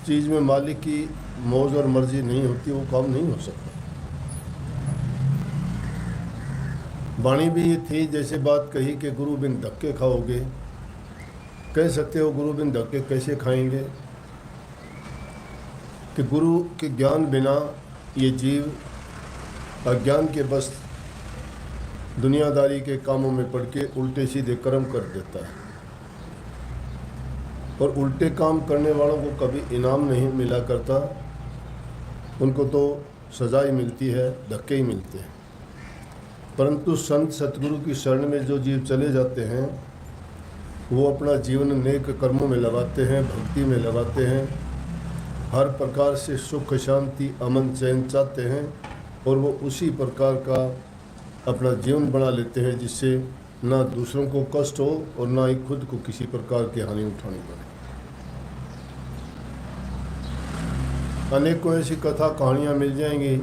चीज़ में मालिक की मौज और मर्जी नहीं होती वो काम नहीं हो सकता। वाणी भी ये थी, जैसे बात कही कि गुरु बिन धक्के खाओगे, कह सकते हो गुरु बिन धक्के कैसे खाएंगे, कि गुरु के ज्ञान बिना ये जीव अज्ञान के बस दुनियादारी के कामों में पड़ के उल्टे सीधे कर्म कर देता है। और उल्टे काम करने वालों को कभी इनाम नहीं मिला करता, उनको तो सजा ही मिलती है, धक्के ही मिलते हैं। परंतु संत सतगुरु की शरण में जो जीव चले जाते हैं वो अपना जीवन नेक कर्मों में लगाते हैं, भक्ति में लगाते हैं, हर प्रकार से सुख शांति अमन चैन चाहते हैं और वो उसी प्रकार का अपना जीवन बना लेते हैं जिससे ना दूसरों को कष्ट हो और ना ही खुद को किसी प्रकार की हानि उठानी पड़े। अनेकों ऐसी कथा कहानियाँ मिल जाएंगी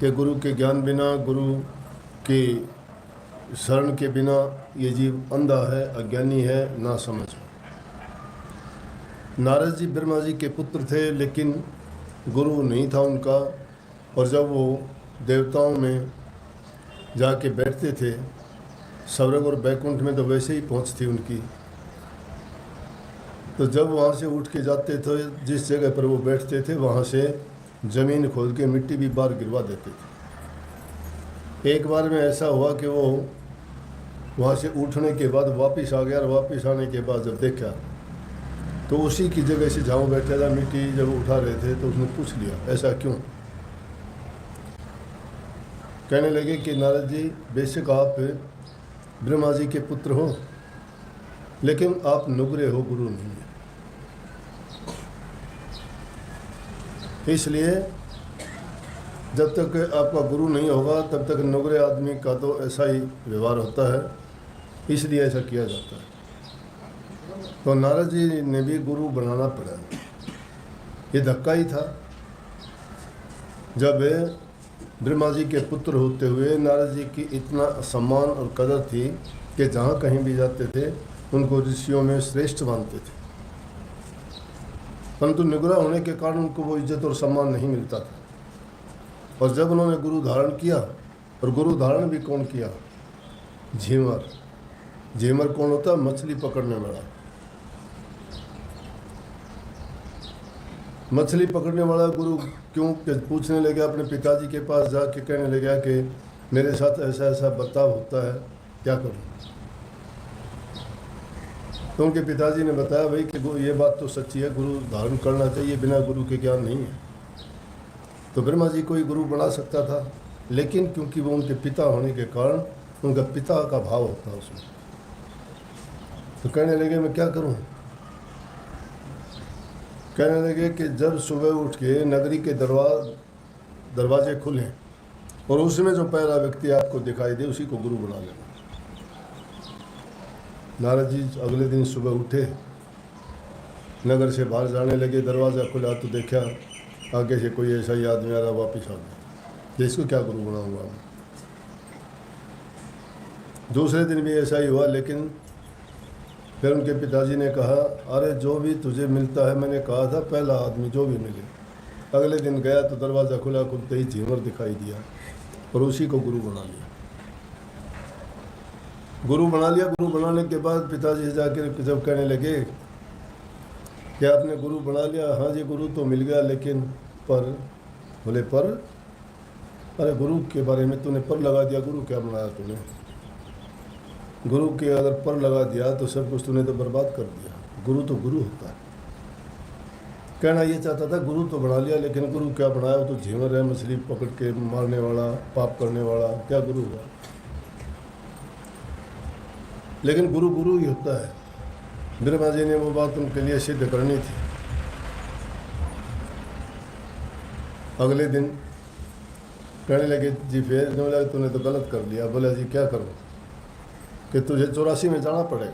कि गुरु के ज्ञान बिना, गुरु के शरण के बिना ये जीव अंधा है, अज्ञानी है, ना समझ। नारद जी ब्रह्मा जी के पुत्र थे लेकिन गुरु नहीं था उनका, और जब वो देवताओं में जाके बैठते थे, स्वर्ग और बैकुंठ में तो वैसे ही पहुँच थी उनकी, तो जब वहाँ से उठ के जाते थे जिस जगह पर वो बैठते थे वहाँ से ज़मीन खोद के मिट्टी भी बाहर गिरवा देते थे। एक बार में ऐसा हुआ कि वो वहाँ से उठने के बाद वापस आ गया, और वापस आने के बाद जब देखा तो उसी की जगह से जहाँ बैठा था मिट्टी जब उठा रहे थे तो उसने पूछ लिया ऐसा क्यों। कहने लगे कि नारद जी बेशक आप ब्रह्मा जी के पुत्र हो लेकिन आप नुगरे हो, गुरु नहीं है। इसलिए जब तक आपका गुरु नहीं होगा तब तक नुगरे आदमी का तो ऐसा ही व्यवहार होता है, इसलिए ऐसा किया जाता है। तो नारद जी ने भी गुरु बनाना पड़ा। ये धक्का ही था। जब ब्रह्मा जी के पुत्र होते हुए नारद जी की इतना सम्मान और कदर थी कि जहाँ कहीं भी जाते थे उनको ऋषियों में श्रेष्ठ मानते थे, परंतु निगुरा होने के कारण उनको वो इज्जत और सम्मान नहीं मिलता था। और जब उन्होंने गुरु धारण किया, और गुरु धारण भी कौन किया? झीमर। झीमर कौन होता है? मछली पकड़ने वाला। मछली पकड़ने वाला गुरु क्यों? पूछने लगे अपने पिताजी के पास जाके, कहने लगा कि मेरे साथ ऐसा ऐसा बर्ताव होता है, क्या करूं? तो उनके पिताजी ने बताया भाई कि ये बात तो सच्ची है, गुरु धारण करना चाहिए, बिना गुरु के ज्ञान नहीं है। तो ब्रह्मा जी कोई गुरु बना सकता था, लेकिन क्योंकि वो उनके पिता होने के कारण उनका पिता का भाव होता है उसमें, तो कहने लगे मैं क्या करूं? कहने लगे कि जब सुबह उठ के नगरी के दरवाजे खुलें और उसमें जो पहला व्यक्ति आपको दिखाई दे उसी को गुरु बना लेना। नारद जी अगले दिन सुबह उठे, नगर से बाहर जाने लगे, दरवाज़ा खुला तो देखा आगे से कोई ऐसा ही आदमी आ रहा, वापिस आ गया। इसको क्या गुरु बनाऊंगा मैं? दूसरे दिन भी ऐसा ही हुआ, लेकिन फिर उनके पिताजी ने कहा अरे जो भी तुझे मिलता है, मैंने कहा था पहला आदमी जो भी मिले। अगले दिन गया तो दरवाज़ा खुला, खुलते ही झीमर दिखाई दिया और उसी को गुरु बना लिया। गुरु बनाने के बाद पिताजी से जाकर जब कहने लगे कि आपने गुरु बना लिया? हाँ जी गुरु तो मिल गया, लेकिन पर? बोले पर? अरे गुरु के बारे में तूने पर लगा दिया, गुरु क्या बनाया तूने? गुरु के अगर पर लगा दिया तो सब कुछ तूने तो बर्बाद कर दिया। गुरु तो गुरु होता है। कहना ये चाहता था गुरु तो बना लिया, लेकिन गुरु क्या बनाया? वो तो झीमर है, मछली पकड़ के मारने वाला, पाप करने वाला, क्या गुरु हुआ? लेकिन गुरु गुरु ही होता है। ब्रह्मा जी ने वो बात उनके लिए सिद्ध करनी थी। अगले दिन कहने लगे जी फिर बोला तूने तो गलत कर लिया। बोला जी क्या करूं? कि तुझे 84 में जाना पड़ेगा,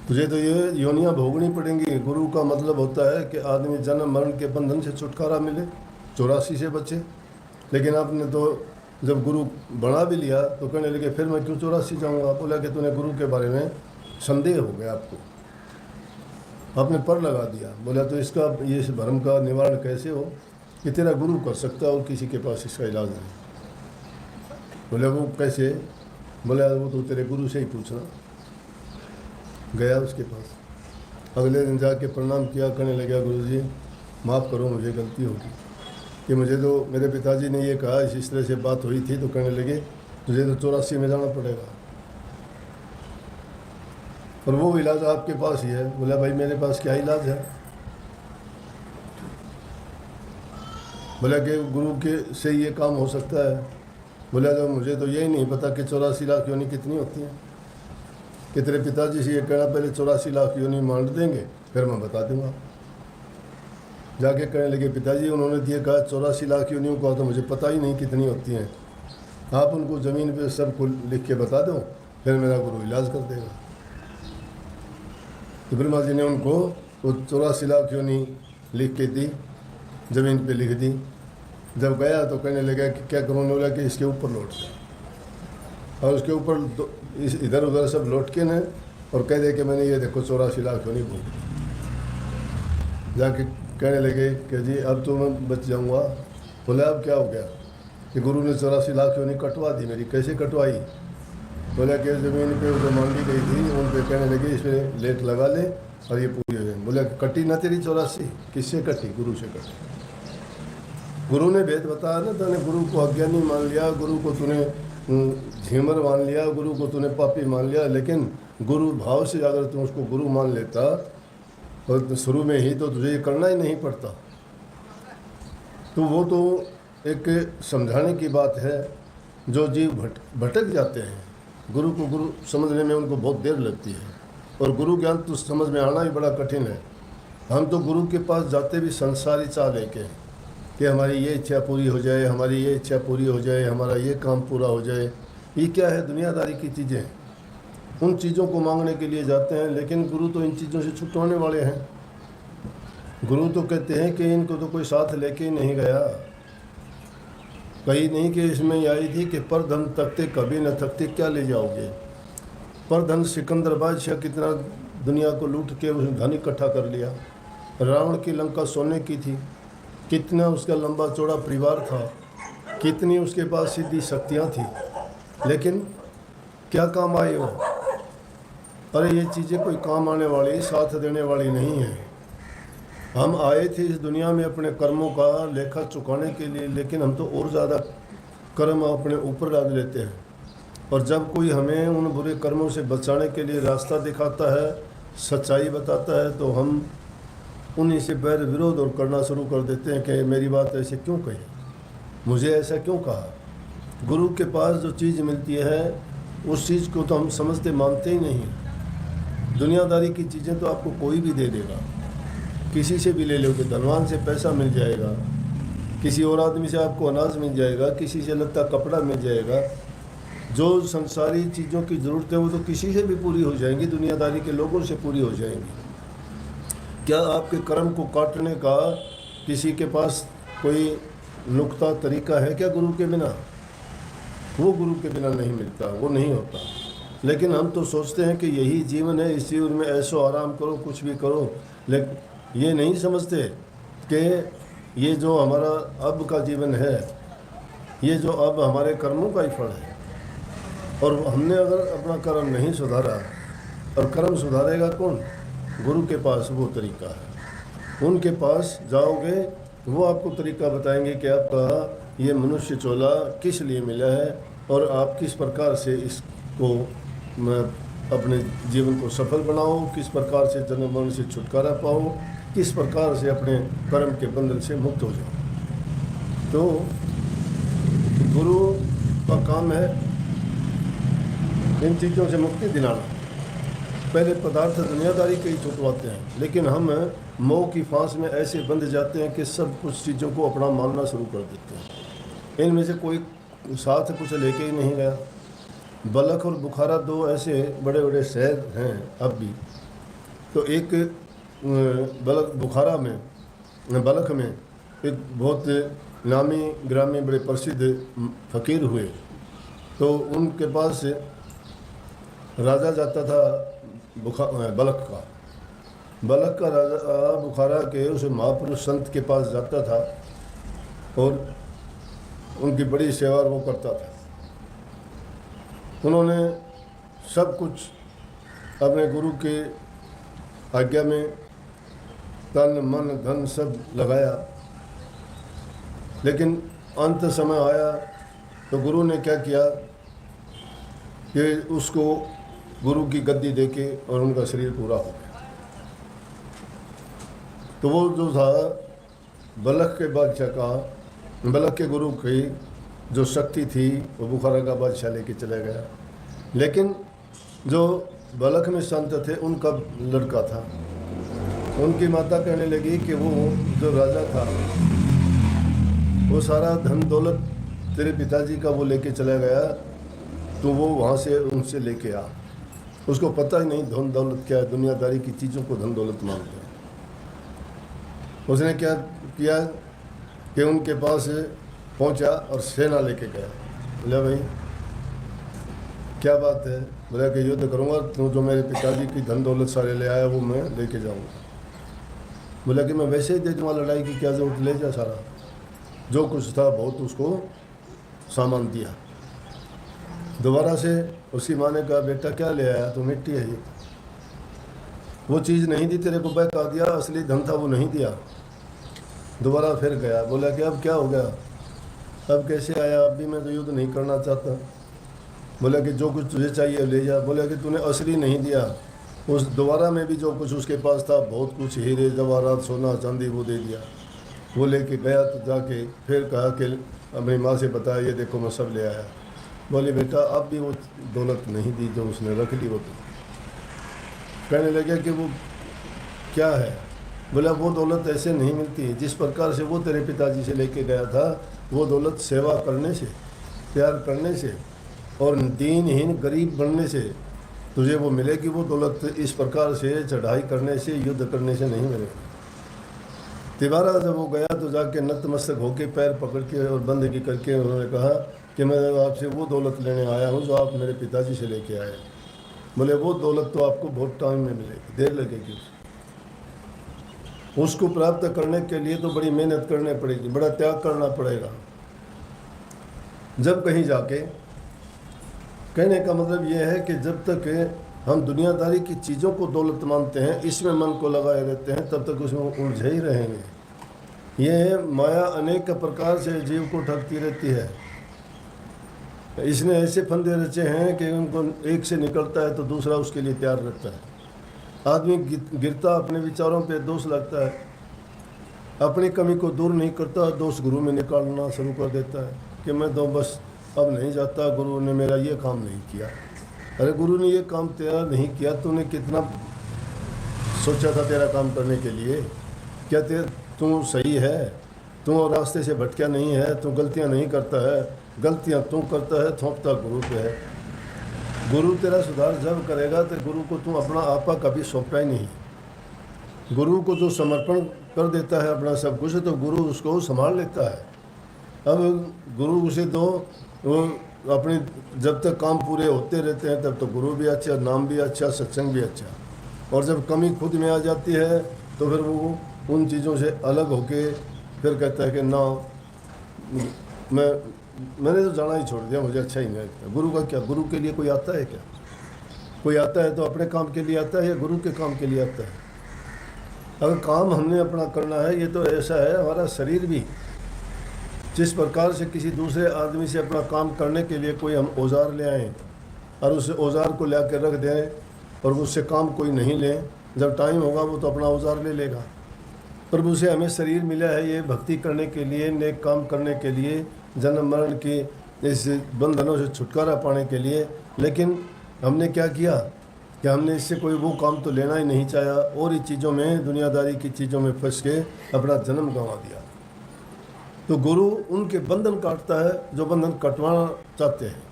तुझे तो ये योनियाँ भोगनी पड़ेंगी। गुरु का मतलब होता है कि आदमी जन्म मरण के बंधन से छुटकारा मिले, 84 से बचे। लेकिन आपने तो जब गुरु बना भी लिया तो कहने लगे फिर मैं क्यों 84 जाऊँगा? बोला कि तूने गुरु के बारे में संदेह हो गया आपको। आपने पर लगा दिया। बोला तो इसका ये इस भ्रम का निवारण कैसे हो कि तेरा गुरु कर सकता है और किसी के पास इसका इलाज नहीं। बोले वो कैसे? बोला वो तो तेरे गुरु से ही पूछना। गया उसके पास, अगले दिन जाके प्रणाम किया, कहने लगा गुरुजी माफ़ करो मुझे गलती होगी कि मुझे तो मेरे पिताजी ने ये कहा, इस तरह से बात हुई थी। तो कहने लगे तुझे तो 84 में जाना पड़ेगा और वो इलाज आपके पास ही है। बोला भाई मेरे पास क्या इलाज है? बोला कि गुरु के से ये काम हो सकता है। बोला तो मुझे तो यही नहीं पता कि 84 लाख योनि कितनी होती हैं, कि तेरे पिताजी से ये कहना पहले 84 लाख योनि मान देंगे फिर मैं बता दूंगा। जाके कहने लगे पिताजी उन्होंने ये कहा 84 लाख योनियों का, तो मुझे पता ही नहीं कितनी होती हैं, आप उनको ज़मीन पे सबको लिख के बता दो फिर मेरा गुरु इलाज कर देगा। तो ब्रह्मा जी ने उनको वो 84 लाख योनि लिख के दी, ज़मीन पे लिख दी। जब गया तो कहने लगा कि क्या करूँ? बोला कि इसके ऊपर लौट जाए और उसके ऊपर इधर उधर सब लौट के न और कह दे कि मैंने ये देखो 84 लाख योनि भूल। जाके कहने लगे कि जी अब तो मैं बच जाऊँगा। बोला अब क्या हो गया? कि गुरु ने 84 लाख योनि कटवा दी मेरी। कैसे कटवाई? बोला कि ज़मीन पे जो मांगी गई थी उन पे कहने लगे इसमें लेट लगा ले और ये पूरी हो जाए। बोला कटी ना तेरी 84? किससे कटी? गुरु से कटी। गुरु ने भेद बताया ना, तूने गुरु को अज्ञानी मान लिया, गुरु को तूने झीमर मान लिया, गुरु को तूने पापी मान लिया, लेकिन गुरु भाव से अगर तुम उसको गुरु मान लेता तो शुरू में ही तो तुझे ये करना ही नहीं पड़ता। तो वो तो एक समझाने की बात है। जो जीव भटक जाते हैं, गुरु को गुरु समझने में उनको बहुत देर लगती है और गुरु ज्ञान तो समझ में आना ही बड़ा कठिन है। हम तो गुरु के पास जाते भी संसारी चाह लेके कि हमारी ये इच्छा पूरी हो जाए, हमारी ये इच्छा पूरी हो जाए, हमारा ये काम पूरा हो जाए। ये क्या है? दुनियादारी की चीज़ें, उन चीज़ों को मांगने के लिए जाते हैं। लेकिन गुरु तो इन चीज़ों से छुटवाने वाले हैं। गुरु तो कहते हैं कि इनको तो कोई साथ लेके ही नहीं गया। कहीं नहीं कि इसमें आई थी कि पर धन तकते कभी न थकते, क्या ले जाओगे? पर धन सिकंदर बादशाह कितना दुनिया को लूट के उसने धन इकट्ठा कर लिया। रावण की लंका सोने की थी, कितना उसका लंबा चौड़ा परिवार था, कितनी उसके पास सिद्धि शक्तियाँ थी, लेकिन क्या काम आए वो? अरे ये चीज़ें कोई काम आने वाली, साथ देने वाली नहीं है। हम आए थे इस दुनिया में अपने कर्मों का लेखा चुकाने के लिए, लेकिन हम तो और ज़्यादा कर्म अपने ऊपर डाल लेते हैं। और जब कोई हमें उन बुरे कर्मों से बचाने के लिए रास्ता दिखाता है, सच्चाई बताता है, तो हम उन्हीं से बैर विरोध और करना शुरू कर देते हैं कि मेरी बात ऐसे क्यों कही, मुझे ऐसा क्यों कहा। गुरु के पास जो चीज़ मिलती है उस चीज़ को तो हम समझते मानते ही नहीं। दुनियादारी की चीज़ें तो आपको कोई भी दे देगा, किसी से भी ले लोगे, धनवान से पैसा मिल जाएगा, किसी और आदमी से आपको अनाज मिल जाएगा, किसी से लत्ता कपड़ा मिल जाएगा। जो संसारी चीज़ों की ज़रूरत है वो तो किसी से भी पूरी हो जाएंगी, दुनियादारी के लोगों से पूरी हो जाएंगी। क्या आपके कर्म को काटने का किसी के पास कोई नुक्ता तरीका है क्या गुरु के बिना? वो गुरु के बिना नहीं मिलता, वो नहीं होता। लेकिन हम तो सोचते हैं कि यही जीवन है, इस जीवन में ऐसो आराम करो, कुछ भी करो, लेकिन ये नहीं समझते कि ये जो हमारा अब का जीवन है, ये जो अब हमारे कर्मों का ही फल है। और हमने अगर अपना कर्म नहीं सुधारा, और कर्म सुधारेगा कौन? गुरु के पास वो तरीका है। उनके पास जाओगे, वो आपको तरीका बताएंगे कि आपका ये मनुष्य चोला किस लिए मिला है और आप किस प्रकार से इसको अपने जीवन को सफल बनाओ, किस प्रकार से जन्म मरण से छुटकारा पाओ, किस प्रकार से अपने कर्म के बंधन से मुक्त हो जाओ। तो गुरु का काम है इन चीज़ों से मुक्ति दिलाना। पहले पदार्थ दुनियादारी के ही छुटवाते हैं, लेकिन हम मोह की फांस में ऐसे बंध जाते हैं कि सब कुछ चीज़ों को अपना मानना शुरू कर देते हैं। इनमें से कोई साथ कुछ लेके ही नहीं गया। बलख और बुखारा दो ऐसे बड़े बड़े शहर हैं अब भी। तो एक बलख में एक बहुत नामी ग्रामी बड़े प्रसिद्ध फकीर हुए। तो उनके पास राजा जाता था बलख का, बलक का राजा बुखारा के उस महापुरुष संत के पास जाता था और उनकी बड़ी सेवा वो करता था। उन्होंने सब कुछ अपने गुरु के आज्ञा में तन मन धन सब लगाया, लेकिन अंत समय आया तो गुरु ने क्या किया कि उसको गुरु की गद्दी देके और उनका शरीर पूरा हो गया। तो वो जो था बलख के बादशाह का, बलख के गुरु की जो शक्ति थी वो बुखारा का बादशाह लेके चला गया। लेकिन जो बलख में संत थे उनका लड़का था, उनकी माता कहने लगी कि वो जो राजा था वो सारा धन दौलत तेरे पिताजी का वो लेके चला गया, तो वो वहाँ से उनसे लेके आ। उसको पता ही नहीं धन दौलत क्या है, दुनियादारी की चीज़ों को धन दौलत मानते हैं। उसने क्या किया कि उनके पास पहुंचा और सेना लेके गया। बोला भाई क्या बात है? बोला कि युद्ध करूंगा, तू जो मेरे पिताजी की धन दौलत सारे ले आया वो मैं लेके जाऊंगा। बोला कि मैं वैसे ही दे दूँगा, लड़ाई की क्या जरूरत, ले जा सारा जो कुछ था बहुत उसको सामान दिया। दोबारा से उसकी माँ ने कहा बेटा क्या ले आया? तो मिट्टी है ये, वो चीज़ नहीं दी तेरे को, बहका दिया, असली धन था वो नहीं दिया। दोबारा फिर गया, बोला कि अब क्या हो गया, अब कैसे आया? अब भी मैं तो युद्ध नहीं करना चाहता। बोला कि जो कुछ तुझे चाहिए ले जा। बोला कि तूने असली नहीं दिया, उस दोबारा में भी जो कुछ उसके पास था बहुत कुछ हीरे जवाहरात सोना चांदी वो दे दिया। वो लेके गया तो जाके फिर कहा कि अपनी माँ से बताया ये देखो मैं सब ले आया। बोले बेटा अब भी वो दौलत नहीं दी जो उसने रख ली। वो तो कहने लगे कि वो क्या है? बोला वो दौलत ऐसे नहीं मिलती, जिस प्रकार से वो तेरे पिताजी से लेके गया था वो दौलत सेवा करने से, प्यार करने से और दीनहीन गरीब बनने से तुझे वो मिलेगी। वो दौलत इस प्रकार से चढ़ाई करने से, युद्ध करने से नहीं मिलेगी। तिवारा जब वो गया तो जाके नतमस्तक होके पैर पकड़ के और बंदगी करके उन्होंने कहा कि मैं आपसे वो दौलत लेने आया हूँ जो आप मेरे पिताजी से लेके आए। बोले वो दौलत तो आपको बहुत टाइम में मिलेगी, देर लगेगी। उसको प्राप्त करने के लिए तो बड़ी मेहनत करनी पड़ेगी, बड़ा त्याग करना पड़ेगा। जब कहीं जाके कहने का मतलब ये है कि जब तक हम दुनियादारी की चीज़ों को दौलत मानते हैं, इसमें मन को लगाए रहते हैं, तब तक उसमें उलझे ही रहेंगे। ये माया अनेक प्रकार से जीव को ठगती रहती है। इसने ऐसे फंदे रचे हैं कि उनको एक से निकलता है तो दूसरा उसके लिए तैयार रहता है। आदमी गिरता अपने विचारों पे दोष लगता है, अपनी कमी को दूर नहीं करता, दोष गुरु में निकालना शुरू कर देता है कि मैं तो बस अब नहीं जाता, गुरु ने मेरा ये काम नहीं किया। अरे गुरु ने ये काम तेरा नहीं किया, तूने कितना सोचा था तेरा काम करने के लिए? क्या तू सही है? तू रास्ते से भटका नहीं है, तू गलतियां नहीं करता है, गलतियां तू करता है, थोपता गुरु पे है। गुरु तेरा सुधार जब करेगा तो गुरु को तू अपना आपा कभी सौंपा ही नहीं। गुरु को जो समर्पण कर देता है अपना सब कुछ, तो गुरु उसको संभाल लेता है। अब गुरु उसे तो वो अपने जब तक काम पूरे होते रहते हैं तब तो गुरु भी अच्छा, नाम भी अच्छा, सत्संग भी अच्छा। और जब कमी खुद में आ जाती है तो फिर वो उन चीज़ों से अलग होके फिर कहता है कि ना मैंने तो जाना ही छोड़ दिया, मुझे अच्छा ही नहीं लगता। गुरु का क्या? गुरु के लिए कोई आता है क्या? कोई आता है तो अपने काम के लिए आता है या गुरु के काम के लिए आता है? अगर काम हमने अपना करना है, ये तो ऐसा है हमारा शरीर भी जिस प्रकार से किसी दूसरे आदमी से अपना काम करने के लिए कोई हम औजार ले आएँ और उस औजार को ला कर रख दें और उससे काम कोई नहीं लें, जब टाइम होगा वो तो अपना औजार ले लेगा। प्रभु से हमें शरीर मिला है ये भक्ति करने के लिए, नेक काम करने के लिए, जन्म मरण के इस बंधनों से छुटकारा पाने के लिए। लेकिन हमने क्या किया कि हमने इससे कोई वो काम तो लेना ही नहीं चाहा और इस चीज़ों में, दुनियादारी की चीज़ों में फंस के अपना जन्म गंवा दिया। तो गुरु उनके बंधन काटता है जो बंधन कटवाना चाहते हैं।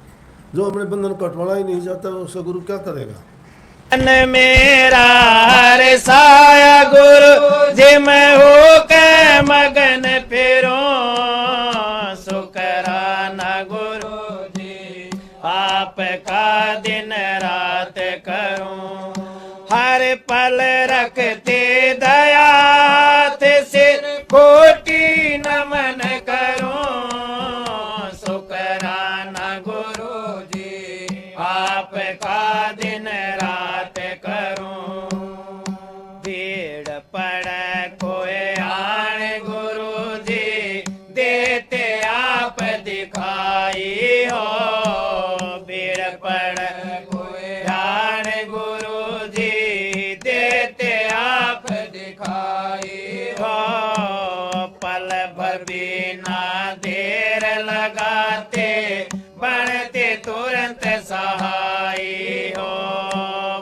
जो अपने बंधन कटवाना ही नहीं चाहता उसका गुरु क्या करेगा? मेरा हर साया गुरु जे मैं हो के मगन फिरो, शुकराना गुरु जी आपका दिन रात करूं, हर पल रखते कोटि नमन करूं शुकराना गुरु जी आपका दिन रात करूं। भीड़ पड़े कोई आण गुरु जी देते आप दिखाई हो। भीड़ पड़े कोई आण गुरु जी देते आप दिखाई हो। पल भर बिना देर लगाते बनते तुरंत सहाय हो।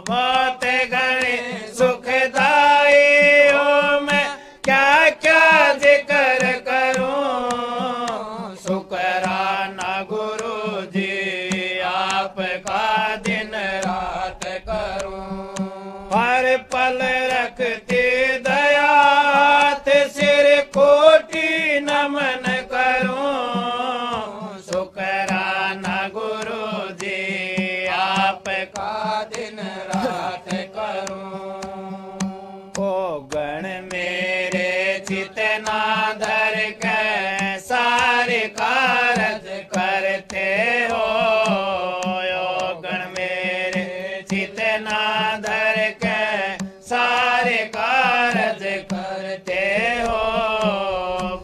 बहुत घने सुखदाई हो मैं क्या क्या जिक्र करूं शुकराना गुरु जी आपका दिन रात करूं। हर पल रखते दयात सिर कोटि नमन करूं शुकराना गुरु जी आपका दिन रात करूं। ओ गण मेरे जितना धर के सारे कारज करते हो। ओ गण मेरे जितना धर के सारे कारज करते हो।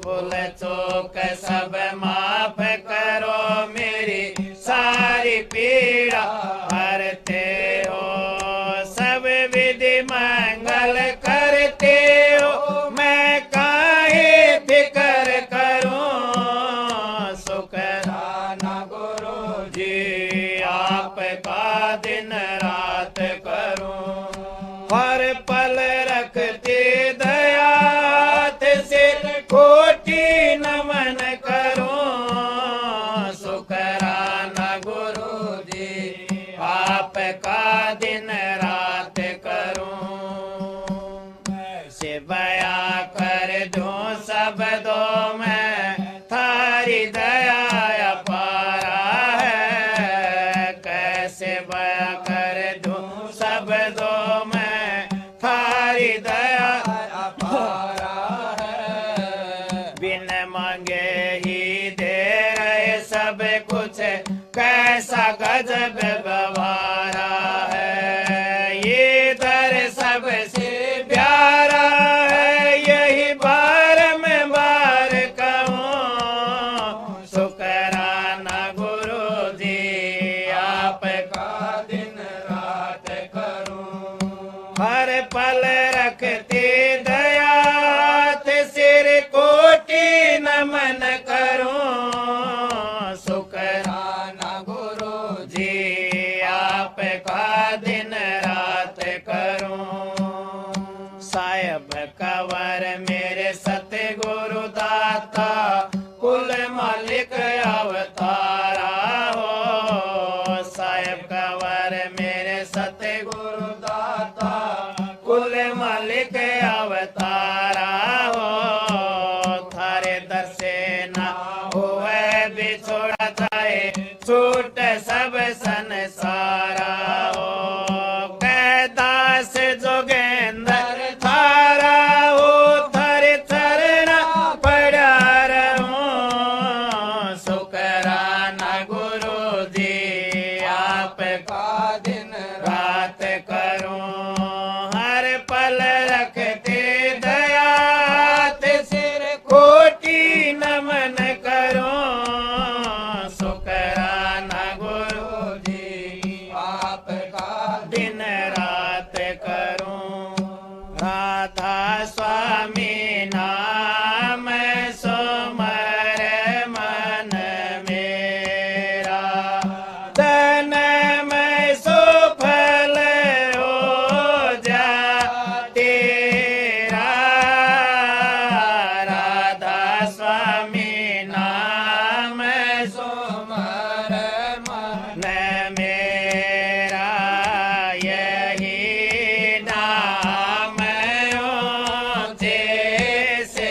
भूल चूक सब माफ करो मेरी सारी पीड़ा हरते हो। सब विधि मंगल करते हो मैं काहे फिकर करूं शुकराना गुरु जी आपका दिन रात करूं। हर पल रखते दयात सिर कोटि नमन करूं शुकराना गुरु जी आपका दिन रात करूं। से बया कर दूं शब्दों में थारी दया अपारा है। कैसे बया कर दूं शब्दों में थारी दया अपारा है। बिन मांगे ही दे रहे सब कुछ कैसा गजब व्यवहारा है। ये दर सबसे प्यारा है यही बार में बार कहूं शुकराना गुरु जी आपका दिन रात करूं। हर पल रखते दयात सिर कोटि नमन करूं शुकराना गुरु जी आपका दिन रात करूं। साहिब कंवर मेरे सतगुरु दाता कुल मालिक अवतारा हो। साहिब कंवर मेरे सतगुरु दाता कुल मालिक अवतारा हो। थारे दर से ना होए बिछोड़ा जाए छूट सब संसारा हो। कैदास जोगेंद्र थारा हो थारे चरण पड़ा रहूं शुकराना गुरु जी आपका दिन रात करूं। हर पल रखते दयात सिर कोटि नमन करूं शुकराना गुरु जी आपका दिन रात करूं। राधा स्वामी नाम सुमर मन मेरा तन में सुफल हो जा तेरा। राधा स्वामी नाम सुमर मन मेरा यही नाम ऊंचे से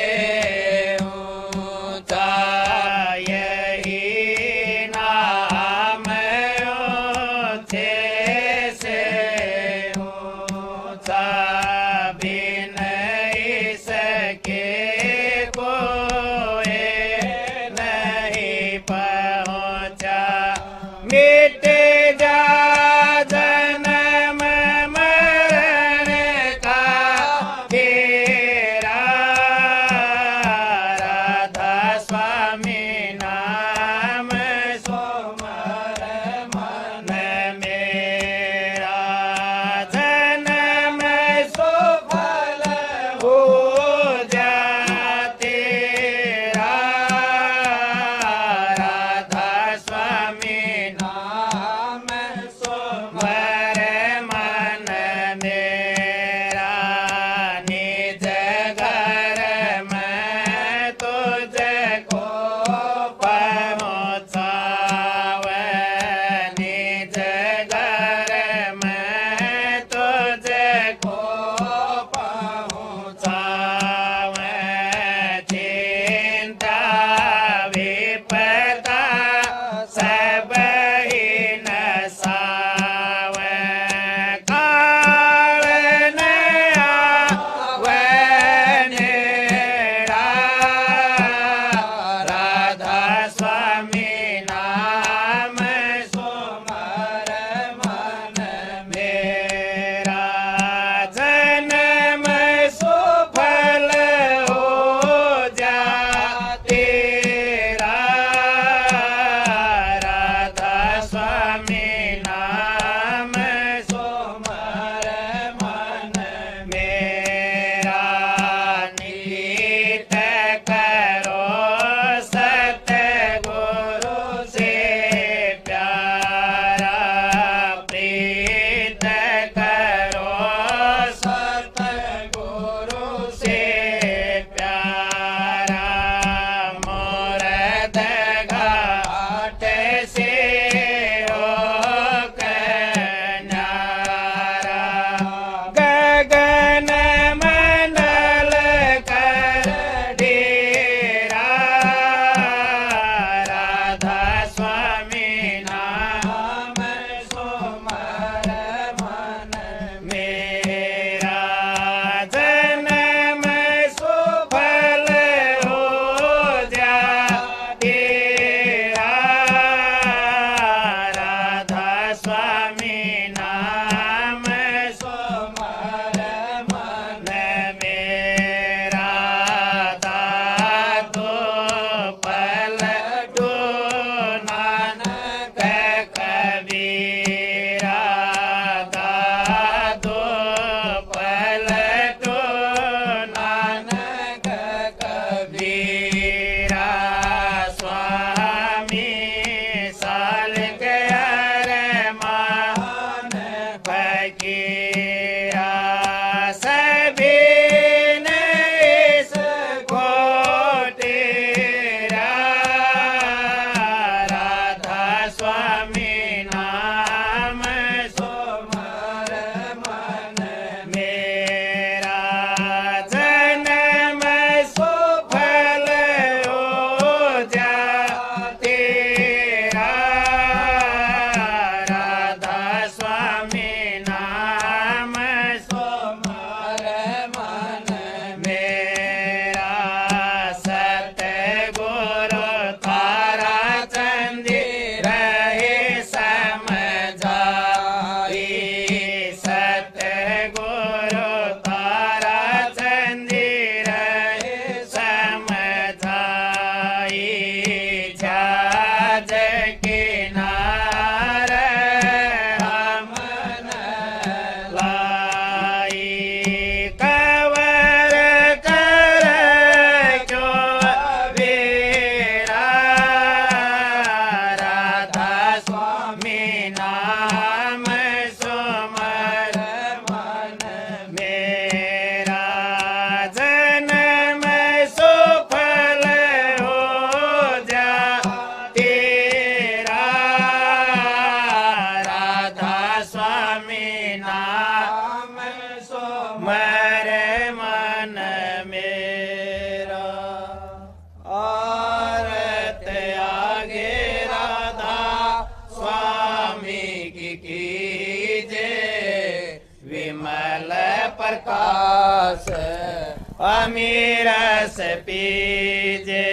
प्रकाश अमीरस पीजे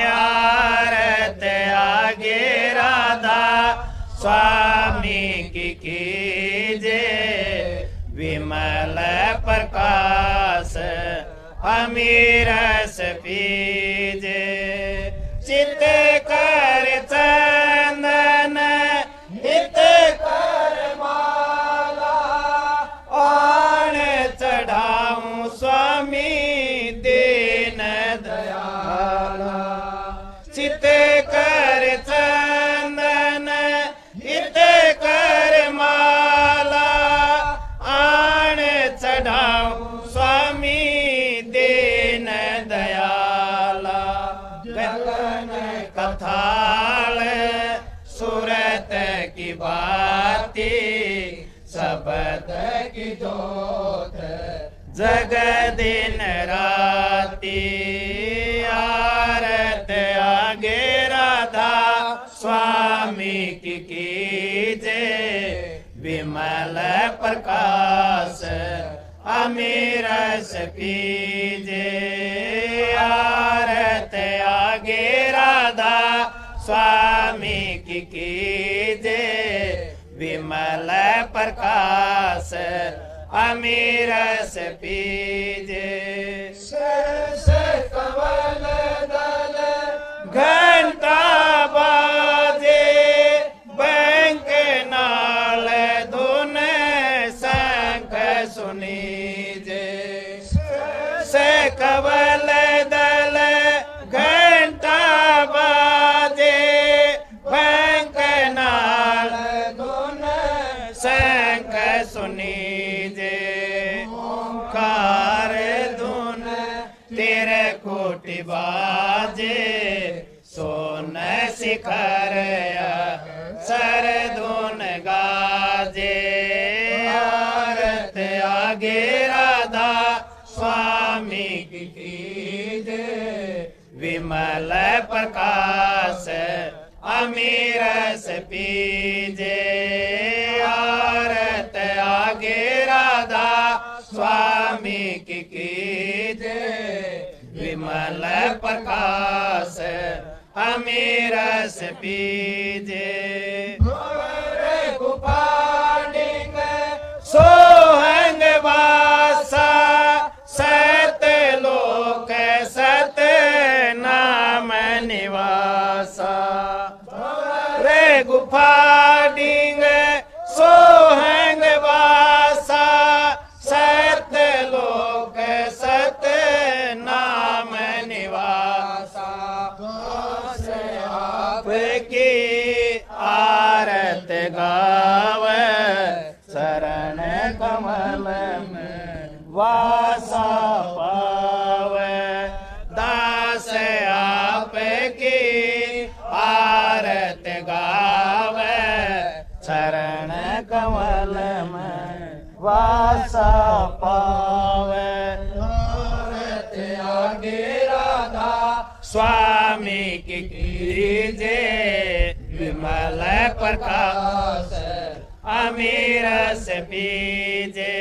आरत आगे राधा स्वामी की कीजे विमल प्रकाश अमीरस पीजे चित कर चंदन हित कर माला आण चढ़ाऊं स्वामी दीन दयाला चित कर चंदन हित कर माला आण चढ़ाऊं स्वामी दीन दयाला गगन कथाल सूरत की बाती शब्द की जोत जग दिन राती आरत आगे राधा स्वामी की कीजे विमल प्रकाश अमीरस पीजे आरत आगे राधा स्वामी की कीजे विमल प्रकाश अमीरस पीजे सरस कमल दल घंटा बाजे बैंक नाल धुन शंख सुनीजे से कमल दल घंटा बाजे बैंक नाल धुन शंख सुनीजे ओंकार धुन तेरे कोटि बाजे सोन शिखर सर धुन गाजे आरत आगे राधा स्वामी की कीजे विमल प्रकाश अमीरस पीजे आरत आगे राधा स्वामी की कीजे विमल प्रकाश अमीरस पीजे गुपाडिंग सोहंग वासा सत लोक सत नाम निवासा रे गुफाडिंग सोहंग वासा सत लोक सत नाम निवासा आपकी आरत गाव शरण कमल में वासा पावे दास आपकी आरत गावे शरण कमल में वासा पावे आरत आगे राधा स्वामी की कीजे विमल प्रकाश अमीरस पीजे